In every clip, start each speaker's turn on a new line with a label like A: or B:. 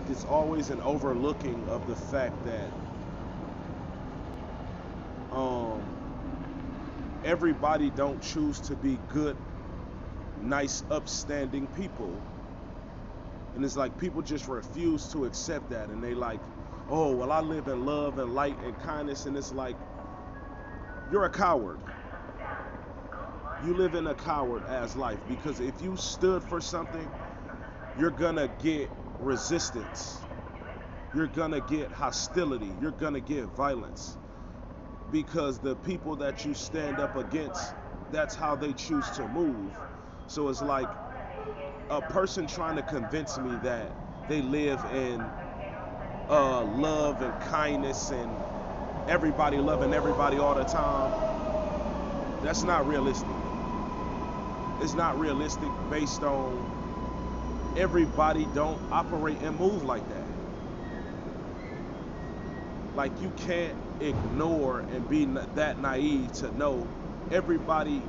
A: like it's always an overlooking of the fact that um everybody don't choose to be good, nice, upstanding people. And it's like people just refuse to accept that, and they like, oh well, I live in love and light and kindness. And it's like, you're a coward. You live in a coward as life, because if you stood for something, you're gonna get resistance, you're gonna get hostility, you're gonna get violence, because the people that you stand up against, that's how they choose to move. So it's like a person trying to convince me that they live in love and kindness and everybody loving everybody all the time. That's not realistic. It's not realistic based on everybody don't operate and move like that. Like, you can't ignore and be that naive to know everybody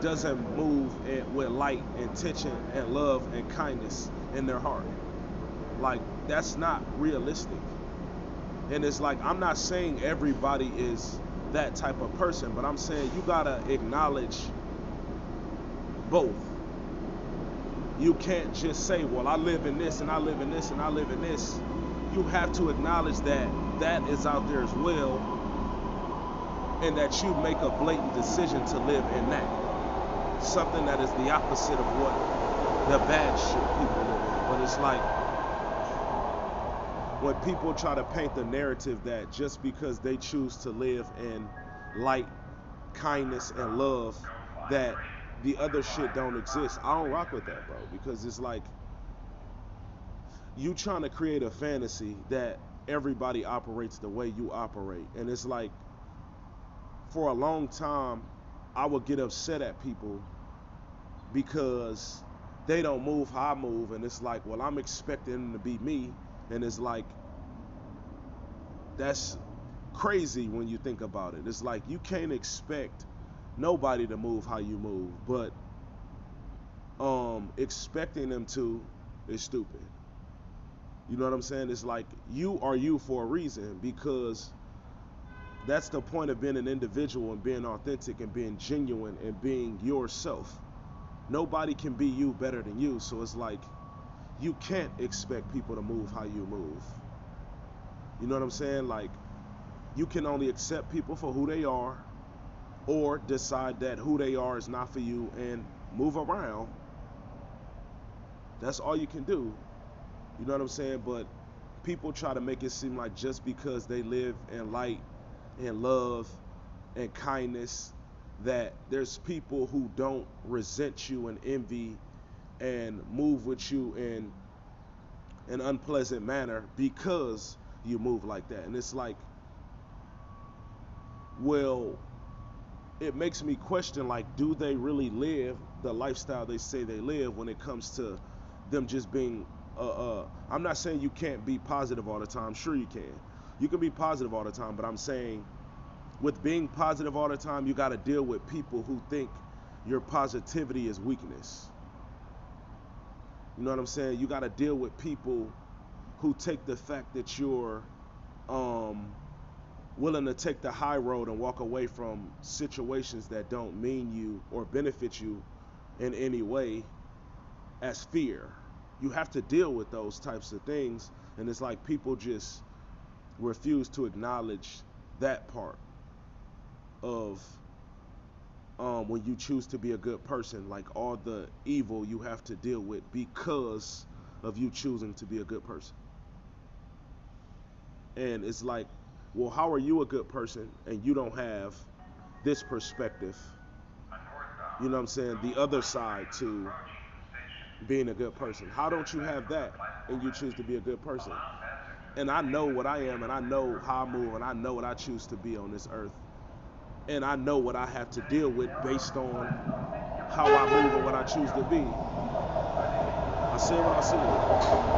A: doesn't move with light, intention, and love and kindness in their heart. Like, that's not realistic. And it's like, I'm not saying everybody is that type of person, but I'm saying you gotta acknowledge both. You can't just say, well, I live in this and I live in this and I live in this. You have to acknowledge that that is out there as well, and that you make a blatant decision to live in that. Something that is the opposite of what the bad shit people live in. But it's like, when people try to paint the narrative that just because they choose to live in light, kindness, and love, that the other shit don't exist, I don't rock with that, bro. Because it's like, you trying to create a fantasy that everybody operates the way you operate. And it's like, for a long time, I would get upset at people because they don't move how I move. And it's like, well, I'm expecting them to be me. And it's like, that's crazy when you think about it. It's like, you can't expect nobody to move how you move, but expecting them to is stupid. You know what I'm saying? It's like, you are you for a reason, because that's the point of being an individual and being authentic and being genuine and being yourself. Nobody can be you better than you. So it's like, you can't expect people to move how you move. You know what I'm saying? Like, you can only accept people for who they are, or decide that who they are is not for you and move around. That's all you can do. You know what I'm saying? But people try to make it seem like just because they live in light and love and kindness, that there's people who don't resent you and envy and move with you in an unpleasant manner because you move like that. And it's like, well, it makes me question, like, do they really live the lifestyle they say they live when it comes to them just being I'm not saying you can't be positive all the time. Sure, you can. You can be positive all the time, but I'm saying, with being positive all the time, you got to deal with people who think your positivity is weakness. You know what I'm saying? You got to deal with people who take the fact that you're um, willing to take the high road and walk away from situations that don't mean you or benefit you in any way as fear. You have to deal with those types of things, and it's like, people just refuse to acknowledge that part of when you choose to be a good person, like all the evil you have to deal with because of you choosing to be a good person. And it's like, well, how are you a good person and you don't have this perspective? You know what I'm saying? The other side to being a good person. How don't you have that and you choose to be a good person? And I know what I am, and I know how I move, and I know what I choose to be on this earth. And I know what I have to deal with based on how I move and what I choose to be. I said what I said.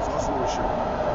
A: So I said what shit.